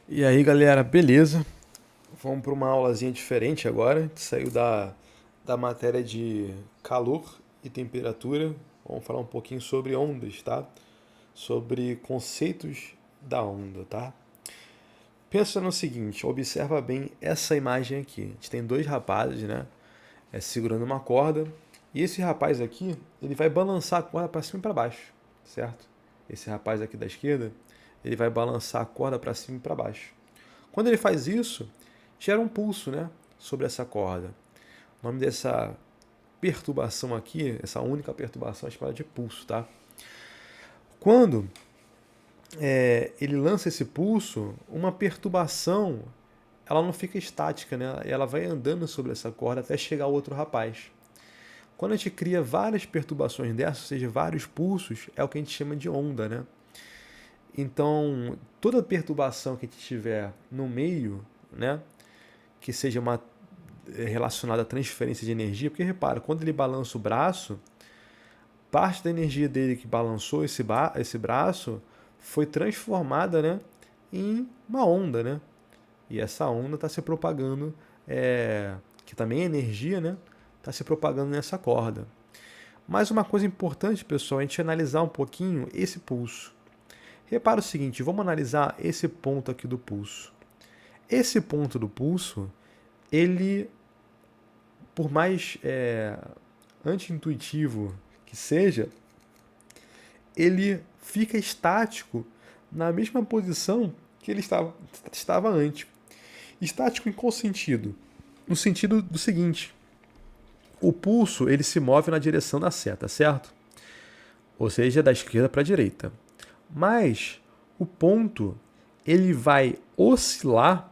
E aí, galera, beleza? Vamos para uma aulazinha diferente agora. A gente saiu da matéria de calor e temperatura. Vamos falar um pouquinho sobre ondas, tá? Sobre conceitos da onda, tá? Pensa no seguinte, observa bem essa imagem aqui. A gente tem dois rapazes, né? Segurando uma corda. E esse rapaz aqui, ele vai balançar a corda para cima e para baixo, certo? Esse rapaz aqui da esquerda, ele vai balançar a corda para cima e para baixo. Quando ele faz isso, gera um pulso, né, sobre essa corda. O nome dessa perturbação aqui, essa única perturbação, é chamada de pulso, tá? Quando ele lança esse pulso, uma perturbação, ela não fica estática, né? Ela vai andando sobre essa corda até chegar ao outro rapaz. Quando a gente cria várias perturbações dessas, ou seja, vários pulsos, é o que a gente chama de onda, né? Então, toda perturbação que a gente tiver no meio, né, que seja relacionada à transferência de energia, porque repara, quando ele balança o braço, parte da energia dele que balançou esse braço foi transformada, né, em uma onda, né? E essa onda está se propagando, que também é energia, né? Está se propagando nessa corda. Mas uma coisa importante, pessoal, é a gente analisar um pouquinho esse pulso. Repara o seguinte, vamos analisar esse ponto aqui do pulso. Esse ponto do pulso, ele, por mais anti-intuitivo que seja, ele fica estático na mesma posição que ele estava antes. Estático em qual sentido? No sentido do seguinte, o pulso ele se move na direção da seta, certo? Ou seja, da esquerda para a direita. Mas o ponto ele vai oscilar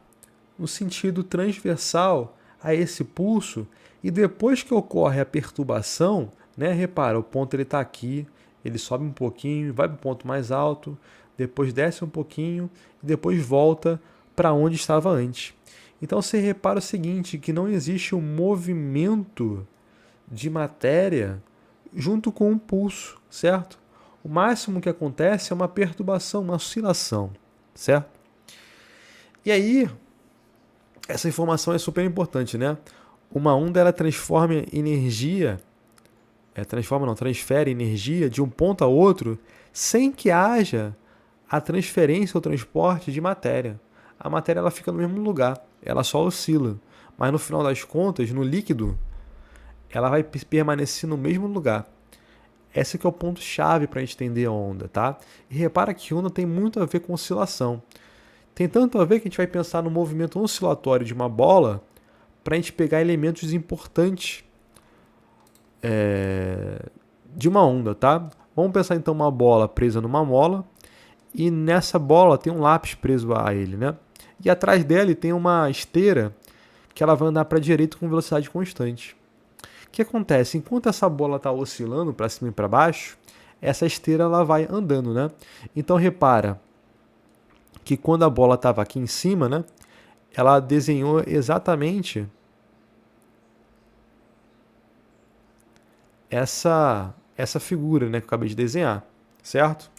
no sentido transversal a esse pulso e depois que ocorre a perturbação, né, repara, o ponto ele está aqui, ele sobe um pouquinho, vai para o ponto mais alto, depois desce um pouquinho e depois volta para onde estava antes. Então você repara o seguinte, que não existe um movimento de matéria junto com o pulso, certo? O máximo que acontece é uma perturbação, uma oscilação, certo? E aí, essa informação é super importante, né? Uma onda ela transforma energia, transfere energia de um ponto a outro sem que haja a transferência ou transporte de matéria. A matéria ela fica no mesmo lugar, ela só oscila, mas no final das contas, no líquido, ela vai permanecer no mesmo lugar. Esse que é o ponto chave para a gente entender a onda, tá? E repara que onda tem muito a ver com oscilação. Tem tanto a ver que a gente vai pensar no movimento oscilatório de uma bola para a gente pegar elementos importantes de uma onda, tá? Vamos pensar então uma bola presa numa mola e nessa bola tem um lápis preso a ele, né? E atrás dele tem uma esteira que ela vai andar para a direita com velocidade constante. O que acontece? Enquanto essa bola está oscilando para cima e para baixo, essa esteira ela vai andando, né? Então repara que quando a bola estava aqui em cima, né? Ela desenhou exatamente essa figura, né, que eu acabei de desenhar, certo?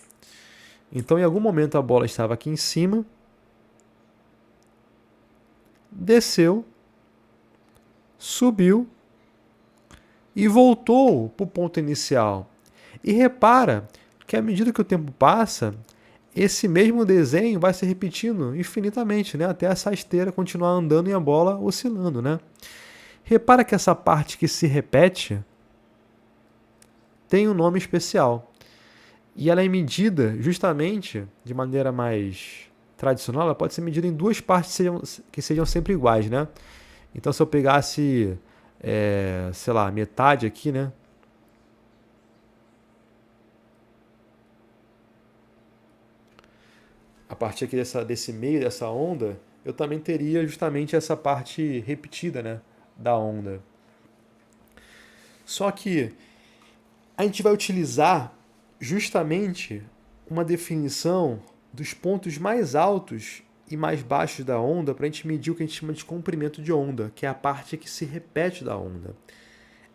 Então, em algum momento a bola estava aqui em cima, desceu, subiu e voltou para o ponto inicial. E repara que à medida que o tempo passa, esse mesmo desenho vai se repetindo infinitamente, né? Até essa esteira continuar andando e a bola oscilando, né? Repara que essa parte que se repete tem um nome especial. E ela é medida justamente de maneira mais tradicional, ela pode ser medida em duas partes que sejam sempre iguais, né? Então se eu pegasse, sei lá, metade aqui, né? A partir aqui desse meio dessa onda, eu também teria justamente essa parte repetida, né? Da onda. Só que a gente vai utilizar justamente uma definição dos pontos mais altos e mais baixos da onda para a gente medir o que a gente chama de comprimento de onda, que é a parte que se repete da onda.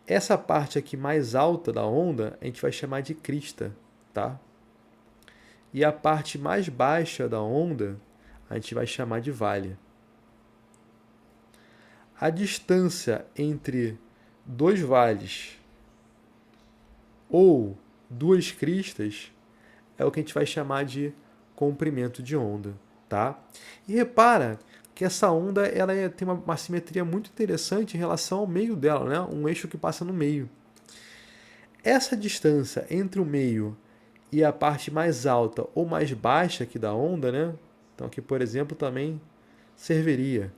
Essa parte aqui mais alta da onda a gente vai chamar de crista, tá? E a parte mais baixa da onda a gente vai chamar de vale. A distância entre dois vales ou duas cristas é o que a gente vai chamar de comprimento de onda, tá? E repara que essa onda ela tem uma simetria muito interessante em relação ao meio dela, né? Um eixo que passa no meio. Essa distância entre o meio e a parte mais alta ou mais baixa aqui da onda, né? Então aqui, por exemplo, também serviria.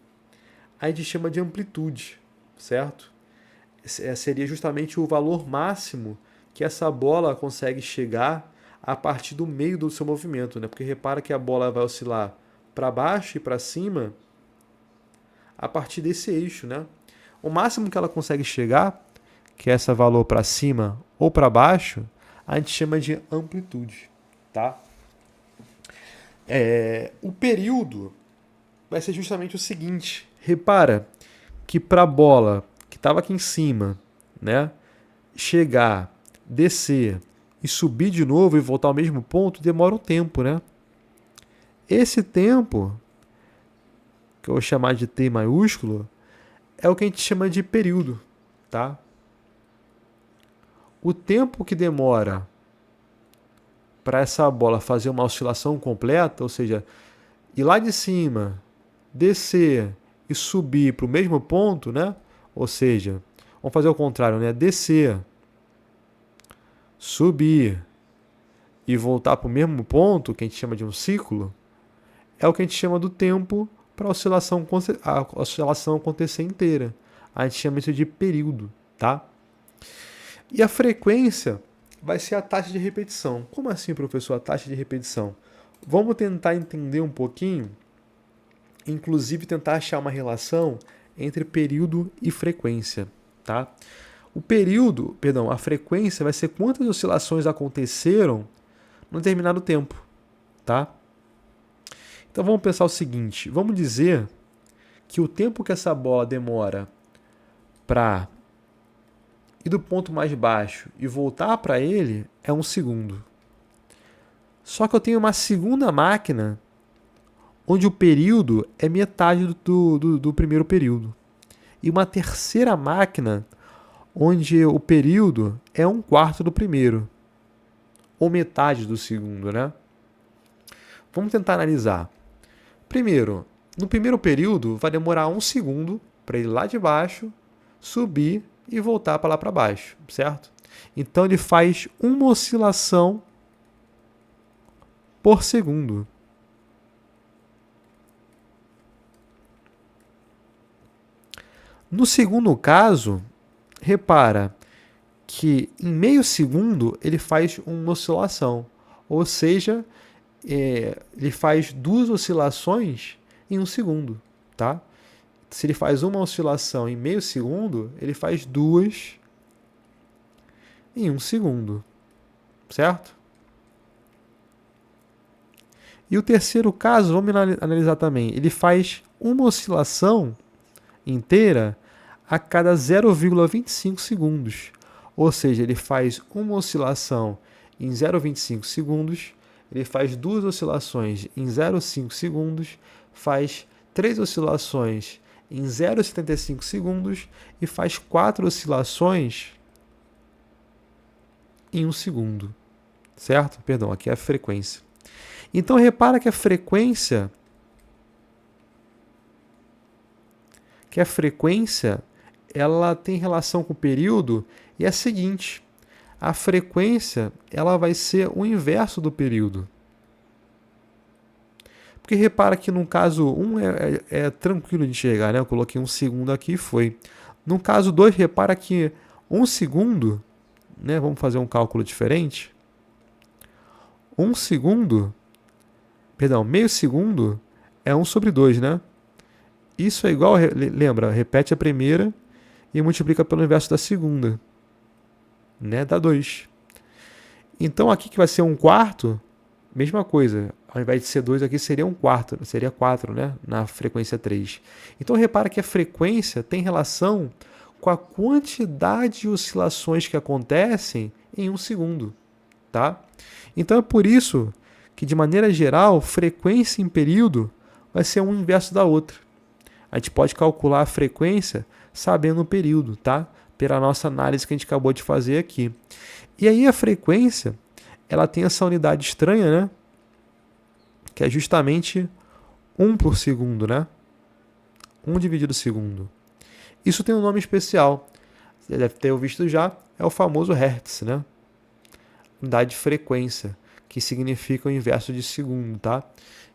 A gente chama de amplitude, certo? Seria justamente o valor máximo que essa bola consegue chegar a partir do meio do seu movimento, né? Porque repara que a bola vai oscilar para baixo e para cima a partir desse eixo, né? O máximo que ela consegue chegar, que é esse valor para cima ou para baixo, a gente chama de amplitude, tá? O período vai ser justamente o seguinte. Repara que para a bola que estava aqui em cima, né, chegar, descer e subir de novo e voltar ao mesmo ponto demora um tempo, né? Esse tempo, que eu vou chamar de T maiúsculo, é o que a gente chama de período, tá? O tempo que demora para essa bola fazer uma oscilação completa, ou seja, ir lá de cima, descer e subir para o mesmo ponto, né? Ou seja, vamos fazer o contrário, né? Descer, subir e voltar para o mesmo ponto, que a gente chama de um ciclo, é o que a gente chama do tempo para a oscilação acontecer inteira. A gente chama isso de período, tá? E a frequência vai ser a taxa de repetição. Como assim, professor, a taxa de repetição? Vamos tentar entender um pouquinho, inclusive tentar achar uma relação entre período e frequência, tá? A frequência vai ser quantas oscilações aconteceram num determinado tempo, tá? Então vamos pensar o seguinte, vamos dizer que o tempo que essa bola demora para ir do ponto mais baixo e voltar para ele é 1 segundo. Só que eu tenho uma segunda máquina onde o período é metade do primeiro período. E uma terceira máquina onde o período é 1/4 do primeiro. Ou metade do segundo, né? Vamos tentar analisar. Primeiro, no primeiro período vai demorar 1 segundo para ele ir lá de baixo, subir e voltar para lá para baixo, certo? Então ele faz uma oscilação por segundo. No segundo caso, repara que em meio segundo ele faz uma oscilação, ou seja, ele faz 2 oscilações em 1 segundo, tá? Se ele faz uma oscilação em meio segundo, ele faz 2 em 1 segundo, certo? E o terceiro caso, vamos analisar também, ele faz uma oscilação inteira a cada 0,25 segundos. Ou seja, ele faz uma oscilação em 0,25 segundos, ele faz 2 oscilações em 0,5 segundos, faz 3 oscilações em 0,75 segundos e faz 4 oscilações em 1 segundo. Certo? Perdão, aqui é a frequência. Então, repara que a frequência ela tem relação com o período e é a seguinte: a frequência ela vai ser o inverso do período. Porque repara que no caso 1 é tranquilo de enxergar, né? Eu coloquei 1 segundo aqui e foi. No caso 2, repara que 1 segundo, né? Vamos fazer um cálculo diferente. Meio segundo é 1/2, né? Isso é igual, lembra, repete a primeira e multiplica pelo inverso da segunda, né? Dá 2. Então aqui que vai ser 1/4, mesma coisa. Ao invés de ser 2 aqui seria 1/4, seria 4, né? Na frequência 3. Então repara que a frequência tem relação com a quantidade de oscilações que acontecem em 1 segundo, tá? Então é por isso que, de maneira geral, frequência em período vai ser um inverso da outra. A gente pode calcular a frequência sabendo o período, tá? Pela nossa análise que a gente acabou de fazer aqui. E aí a frequência, ela tem essa unidade estranha, né? Que é justamente 1 por segundo, né? 1 dividido segundo. Isso tem um nome especial. Você deve ter visto já, é o famoso Hertz, né? Unidade de frequência, que significa o inverso de segundo, tá?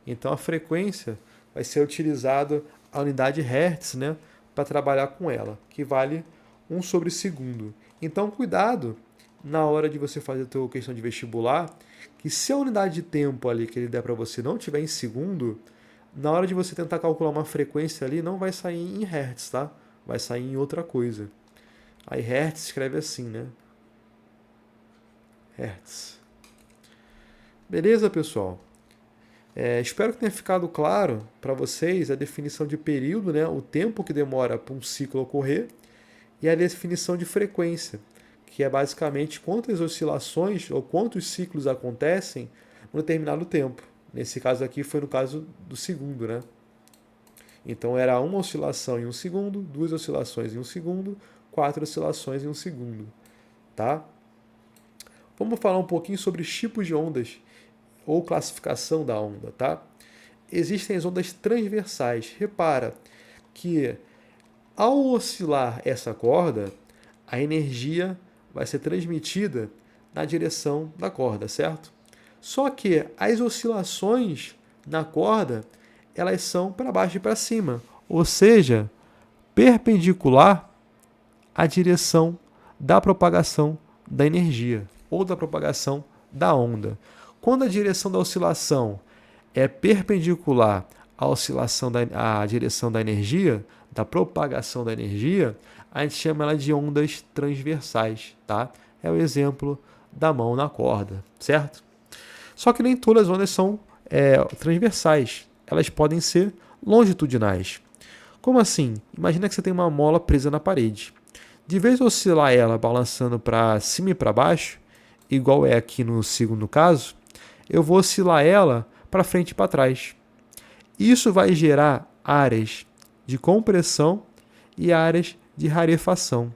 Então a frequência vai ser utilizada a unidade Hertz, né, para trabalhar com ela, que vale 1 sobre segundo. Então cuidado na hora de você fazer a tua questão de vestibular, que se a unidade de tempo ali que ele der para você não tiver em segundo, na hora de você tentar calcular uma frequência ali, não vai sair em Hertz, tá? Vai sair em outra coisa. Aí Hertz escreve assim, né? Hertz. Beleza, pessoal? Espero que tenha ficado claro para vocês a definição de período, né? O tempo que demora para um ciclo ocorrer, e a definição de frequência, que é basicamente quantas oscilações ou quantos ciclos acontecem em um determinado tempo. Nesse caso aqui foi no caso do segundo, né? Então era uma oscilação em 1 segundo, 2 oscilações em 1 segundo, 4 oscilações em 1 segundo, tá? Vamos falar um pouquinho sobre os tipos de ondas ou classificação da onda, tá? Existem as ondas transversais. Repara que ao oscilar essa corda, a energia vai ser transmitida na direção da corda, certo? Só que as oscilações na corda, elas são para baixo e para cima, ou seja, perpendicular à direção da propagação da energia ou da propagação da onda. Quando a direção da oscilação é perpendicular à oscilação à direção da energia, da propagação da energia, a gente chama ela de ondas transversais, tá? É o exemplo da mão na corda, certo? Só que nem todas as ondas são transversais, elas podem ser longitudinais. Como assim? Imagina que você tem uma mola presa na parede. De vez de oscilar ela balançando para cima e para baixo, igual é aqui no segundo caso, eu vou oscilar ela para frente e para trás. Isso vai gerar áreas de compressão e áreas de rarefação.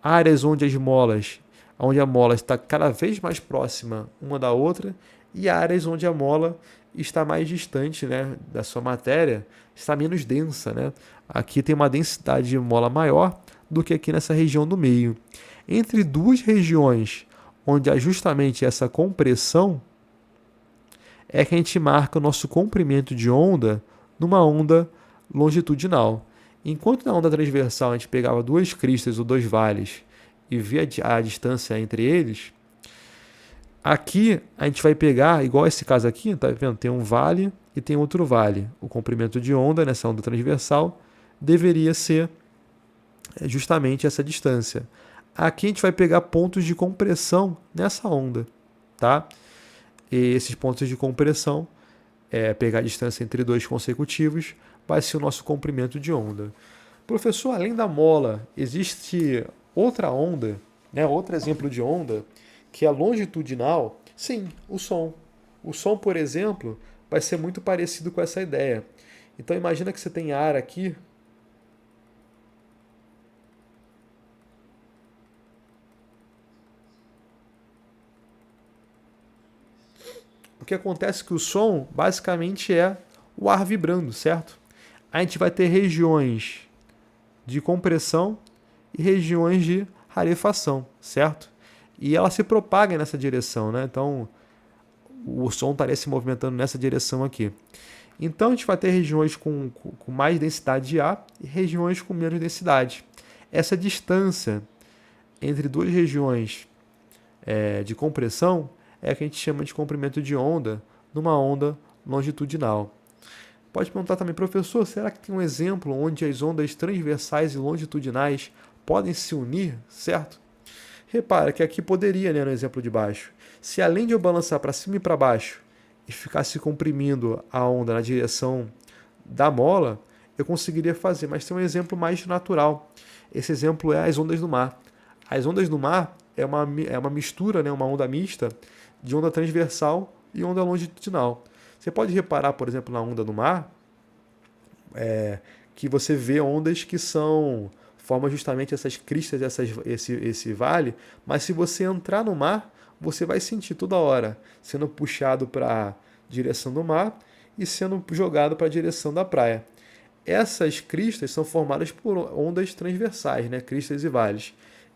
Áreas onde a mola está cada vez mais próxima uma da outra, e áreas onde a mola está mais distante, né, da sua matéria, está menos densa, né? Aqui tem uma densidade de mola maior do que aqui nessa região do meio. Entre duas regiões onde há justamente essa compressão, é que a gente marca o nosso comprimento de onda numa onda longitudinal. Enquanto na onda transversal a gente pegava duas cristas ou dois vales e via a distância entre eles, aqui a gente vai pegar, igual esse caso aqui, tá vendo? Tem um vale e tem outro vale. O comprimento de onda nessa onda transversal deveria ser justamente essa distância. Aqui a gente vai pegar pontos de compressão nessa onda, tá? E esses pontos de compressão, pegar a distância entre dois consecutivos, vai ser o nosso comprimento de onda. Professor, além da mola, existe outra onda, né? Outro exemplo de onda, que é longitudinal? Sim, o som. O som, por exemplo, vai ser muito parecido com essa ideia. Então imagina que você tem ar aqui. O que acontece é que o som basicamente é o ar vibrando, certo? A gente vai ter regiões de compressão e regiões de rarefação, certo? E ela se propaga nessa direção, né? Então o som estaria se movimentando nessa direção aqui. Então a gente vai ter regiões com mais densidade de ar e regiões com menos densidade. Essa distância entre duas regiões de compressão é que a gente chama de comprimento de onda numa onda longitudinal. Pode perguntar também, professor, será que tem um exemplo onde as ondas transversais e longitudinais podem se unir, certo? Repara que aqui poderia, né, no exemplo de baixo. Se além de eu balançar para cima e para baixo e ficar se comprimindo a onda na direção da mola, eu conseguiria fazer, mas tem um exemplo mais natural. Esse exemplo é as ondas do mar. As ondas do mar é uma mistura, né, uma onda mista de onda transversal e onda longitudinal. Você pode reparar, por exemplo, na onda do mar, que você vê ondas que formam justamente essas cristas, esse vale, mas se você entrar no mar, você vai sentir toda hora sendo puxado para a direção do mar e sendo jogado para a direção da praia. Essas cristas são formadas por ondas transversais, né? Cristas e vales.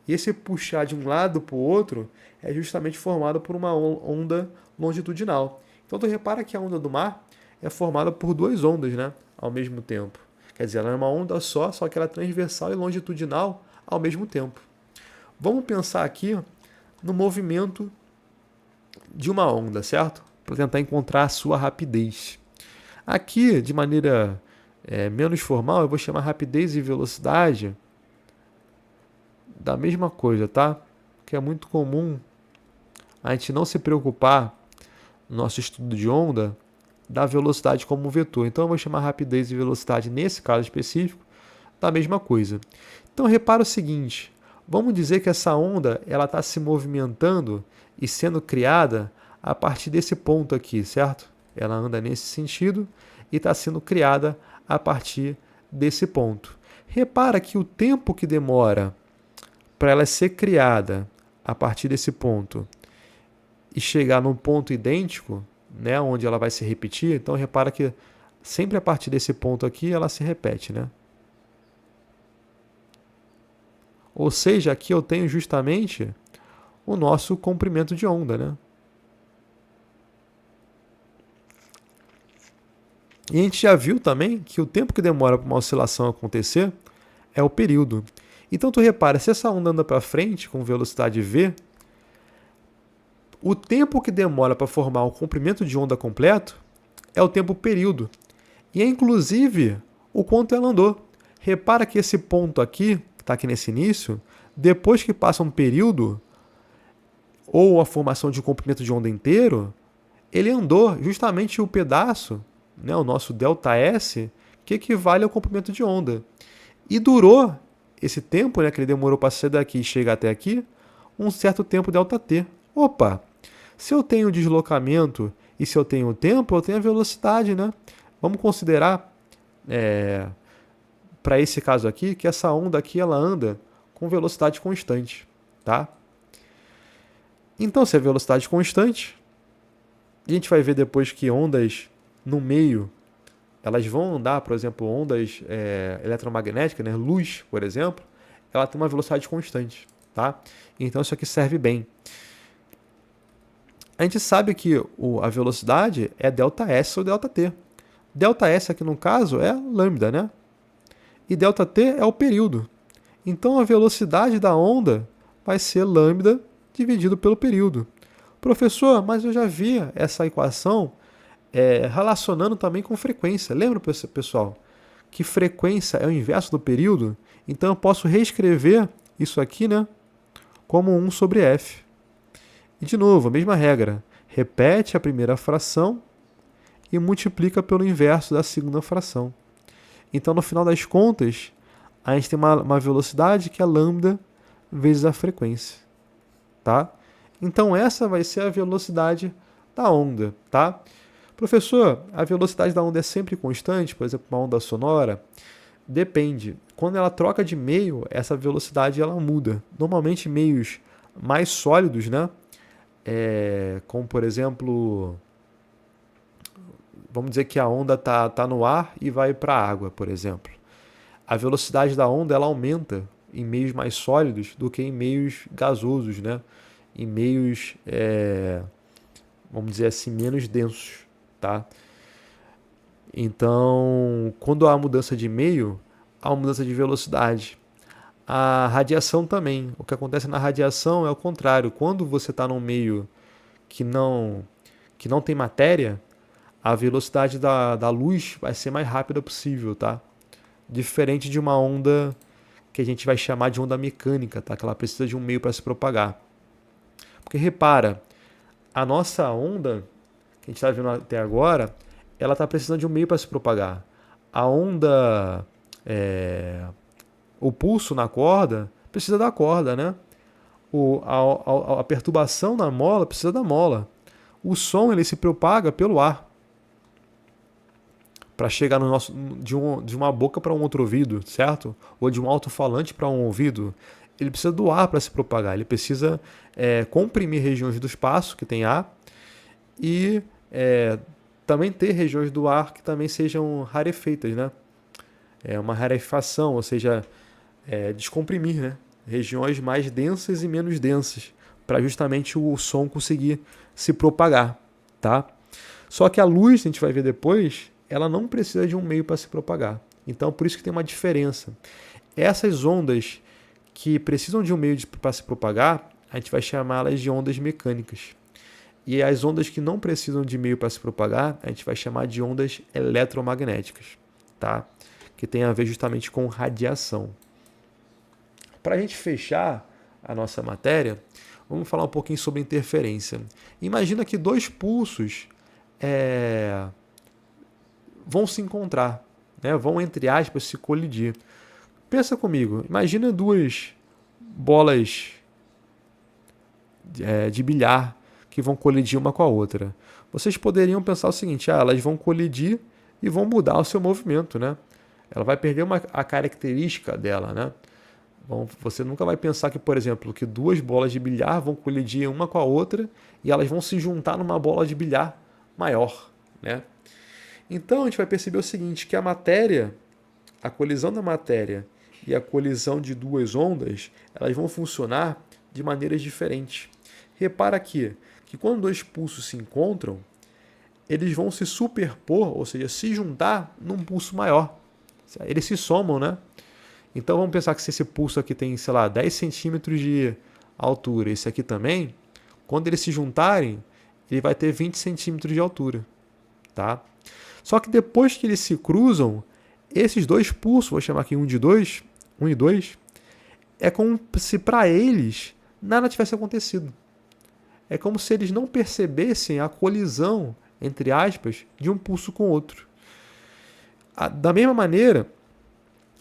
E esse puxar de um lado para o outro é justamente formado por uma onda longitudinal. Então tu repara que a onda do mar é formada por duas ondas, né? Ao mesmo tempo. Quer dizer, ela é uma onda só que ela é transversal e longitudinal ao mesmo tempo. Vamos pensar aqui no movimento de uma onda, certo? Para tentar encontrar a sua rapidez. Aqui, de maneira menos formal, eu vou chamar rapidez e velocidade da mesma coisa, tá? Que é muito comum a gente não se preocupar no nosso estudo de onda da velocidade como vetor. Então eu vou chamar rapidez e velocidade nesse caso específico da mesma coisa. Então repara o seguinte, vamos dizer que essa onda ela está se movimentando e sendo criada a partir desse ponto aqui, certo? Ela anda nesse sentido e está sendo criada a partir desse ponto. Repara que o tempo que demora para ela ser criada a partir desse ponto e chegar num ponto idêntico, né, onde ela vai se repetir, então repara que sempre a partir desse ponto aqui ela se repete, né? Ou seja, aqui eu tenho justamente o nosso comprimento de onda, né? E a gente já viu também que o tempo que demora para uma oscilação acontecer é o período. Então tu repara, se essa onda anda para frente com velocidade v, o tempo que demora para formar o comprimento de onda completo é o tempo período. E é inclusive o quanto ela andou. Repara que esse ponto aqui, que está aqui nesse início, depois que passa um período, ou a formação de um comprimento de onda inteiro, ele andou justamente o pedaço, né, o nosso ΔS, que equivale ao comprimento de onda. E durou esse tempo, né, que ele demorou para sair daqui e chegar até aqui, um certo tempo ΔT. Opa! Se eu tenho deslocamento e se eu tenho tempo, eu tenho a velocidade, né? Vamos considerar, para esse caso aqui, que essa onda aqui ela anda com velocidade constante, tá? Então, se é velocidade constante, a gente vai ver depois que ondas no meio, elas vão andar, por exemplo, ondas eletromagnéticas, né? Luz, por exemplo, ela tem uma velocidade constante, tá? Então, isso aqui serve bem. A gente sabe que a velocidade é ΔS ou ΔT. ΔS aqui no caso é lambda, né? E ΔT é o período. Então a velocidade da onda vai ser lambda dividido pelo período. Professor, mas eu já vi essa equação relacionando também com frequência. Lembra, pessoal, que frequência é o inverso do período? Então eu posso reescrever isso aqui, né, como 1 sobre f. E de novo, a mesma regra. Repete a primeira fração e multiplica pelo inverso da segunda fração. Então, no final das contas, a gente tem uma velocidade que é lambda vezes a frequência. Tá? Então, essa vai ser a velocidade da onda. Tá? Professor, a velocidade da onda é sempre constante? Por exemplo, uma onda sonora? Depende. Quando ela troca de meio, essa velocidade ela muda. Normalmente, meios mais sólidos, né? Como, por exemplo, vamos dizer que a onda tá no ar e vai para a água, por exemplo. A velocidade da onda ela aumenta em meios mais sólidos do que em meios gasosos, né? Em meios, vamos dizer assim, menos densos, tá? Então, quando há mudança de meio, há mudança de velocidade. A radiação também. O que acontece na radiação é o contrário. Quando você está num meio que não tem matéria, a velocidade da luz vai ser mais rápida possível, tá? Diferente de uma onda que a gente vai chamar de onda mecânica, tá? Que ela precisa de um meio para se propagar. Porque repara, a nossa onda, que a gente está vendo até agora, ela está precisando de um meio para se propagar. A onda... o pulso na corda precisa da corda, né? A perturbação na mola precisa da mola. O som ele se propaga pelo ar. para chegar no nosso de uma boca para um outro ouvido, certo? Ou de um alto-falante para um ouvido. Ele precisa do ar para se propagar. Ele precisa comprimir regiões do espaço que tem ar e também ter regiões do ar que também sejam rarefeitas, né? Uma rarefação, ou seja, descomprimir, né? Regiões mais densas e menos densas, para justamente o som conseguir se propagar, tá? Só que a luz, a gente vai ver depois, ela não precisa de um meio para se propagar. Então, por isso que tem uma diferença. Essas ondas que precisam de um meio para se propagar, a gente vai chamá-las de ondas mecânicas. E as ondas que não precisam de meio para se propagar, a gente vai chamar de ondas eletromagnéticas, tá? Que tem a ver justamente com radiação. Para a gente fechar a nossa matéria, vamos falar um pouquinho sobre interferência. Imagina que dois pulsos vão se encontrar, né? Vão, entre aspas, se colidir. Pensa comigo, imagina duas bolas de bilhar que vão colidir uma com a outra. Vocês poderiam pensar o seguinte, elas vão colidir e vão mudar o seu movimento, né? Ela vai perder a característica dela, né? Bom, você nunca vai pensar que, por exemplo, que duas bolas de bilhar vão colidir uma com a outra e elas vão se juntar numa bola de bilhar maior, né? Então a gente vai perceber o seguinte, que a colisão da matéria e a colisão de duas ondas, elas vão funcionar de maneiras diferentes. Repara aqui que quando dois pulsos se encontram, eles vão se superpor, ou seja, se juntar num pulso maior. Eles se somam, né? Então vamos pensar que se esse pulso aqui tem, sei lá, 10 centímetros de altura, esse aqui também, quando eles se juntarem, ele vai ter 20 centímetros de altura, tá? Só que depois que eles se cruzam, esses dois pulsos, vou chamar aqui um e 2, é como se para eles nada tivesse acontecido. É como se eles não percebessem a colisão, entre aspas, de um pulso com o outro. Da mesma maneira,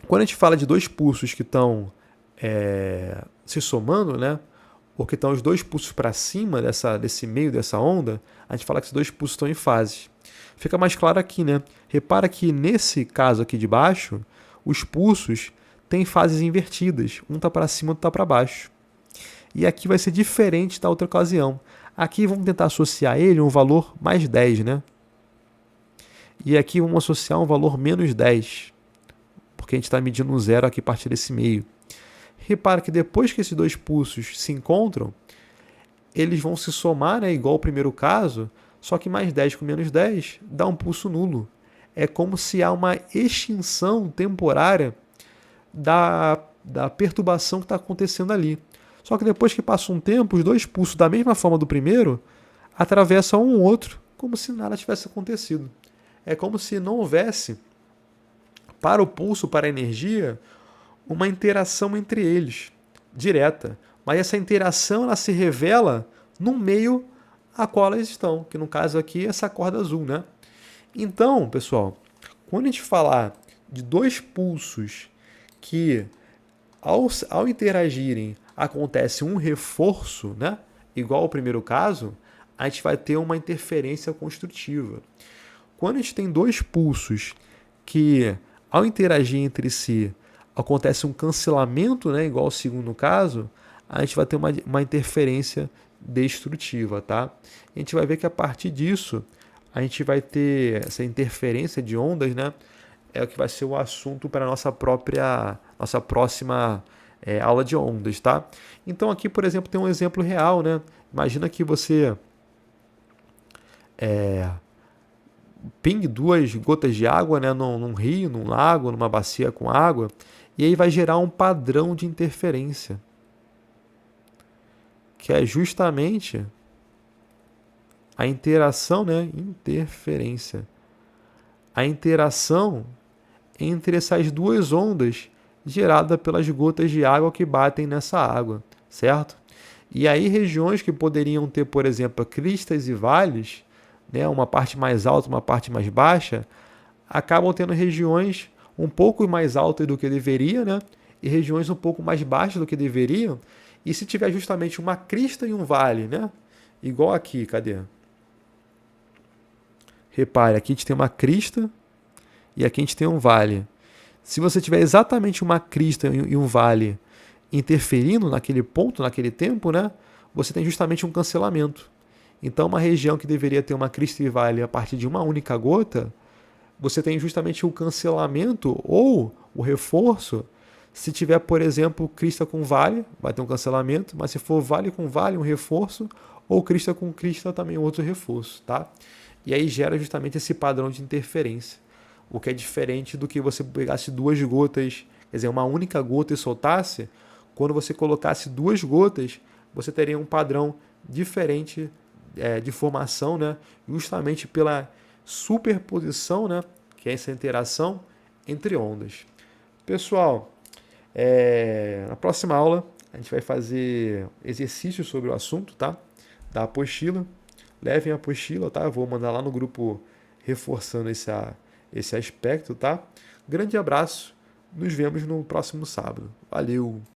quando a gente fala de dois pulsos que estão se somando, né? Ou que estão os dois pulsos para cima desse meio dessa onda, a gente fala que esses dois pulsos estão em fases. Fica mais claro aqui, né? Repara que nesse caso aqui de baixo, os pulsos têm fases invertidas. Um está para cima, outro está para baixo. E aqui vai ser diferente da outra ocasião. Aqui vamos tentar associar ele a um valor mais 10, né? E aqui vamos associar um valor menos 10. Porque a gente está medindo um zero aqui a partir desse meio. Repara que depois que esses dois pulsos se encontram, eles vão se somar, né, igual ao primeiro caso, só que mais 10 com menos 10 dá um pulso nulo. É como se há uma extinção temporária da perturbação que está acontecendo ali. Só que depois que passa um tempo, os dois pulsos, da mesma forma do primeiro, atravessam um outro, como se nada tivesse acontecido. É como se não houvesse, para o pulso, para a energia, uma interação entre eles, direta. Mas essa interação ela se revela no meio a qual elas estão, que no caso aqui é essa corda azul, né? Então, pessoal, quando a gente falar de dois pulsos que, ao interagirem, acontece um reforço, né? Igual ao primeiro caso, a gente vai ter uma interferência construtiva. Quando a gente tem dois pulsos que, ao interagir entre si, acontece um cancelamento, né, igual ao segundo caso, a gente vai ter uma interferência destrutiva, tá? A gente vai ver que a partir disso, a gente vai ter essa interferência de ondas, né? É o que vai ser o assunto para a nossa próxima aula de ondas, tá? Então aqui, por exemplo, tem um exemplo real, né? Imagina que você pingue duas gotas de água, né, num rio, num lago, numa bacia com água, e aí vai gerar um padrão de interferência, que é justamente a interação, né, interferência. A interação entre essas duas ondas gerada pelas gotas de água que batem nessa água, certo? E aí regiões que poderiam ter, por exemplo, cristas e vales, né, uma parte mais alta, uma parte mais baixa, acabam tendo regiões um pouco mais altas do que deveria, né, e regiões um pouco mais baixas do que deveriam. E se tiver justamente uma crista e um vale, né, igual aqui, cadê? Repare, aqui a gente tem uma crista e aqui a gente tem um vale. Se você tiver exatamente uma crista e um vale interferindo naquele ponto, naquele tempo, né, você tem justamente um cancelamento. Então, uma região que deveria ter uma crista e vale a partir de uma única gota, você tem justamente o cancelamento ou o reforço. Se tiver, por exemplo, crista com vale, vai ter um cancelamento, mas se for vale com vale, um reforço, ou crista com crista, também outro reforço, tá? E aí gera justamente esse padrão de interferência, o que é diferente do que você pegasse duas gotas, quer dizer, uma única gota e soltasse. Quando você colocasse duas gotas, você teria um padrão diferente de formação, né? Justamente pela superposição, né? Que é essa interação entre ondas. Pessoal, na próxima aula a gente vai fazer exercícios sobre o assunto, tá? Da apostila. Levem a apostila, tá? Eu vou mandar lá no grupo reforçando esse aspecto, tá? Grande abraço. Nos vemos no próximo sábado. Valeu!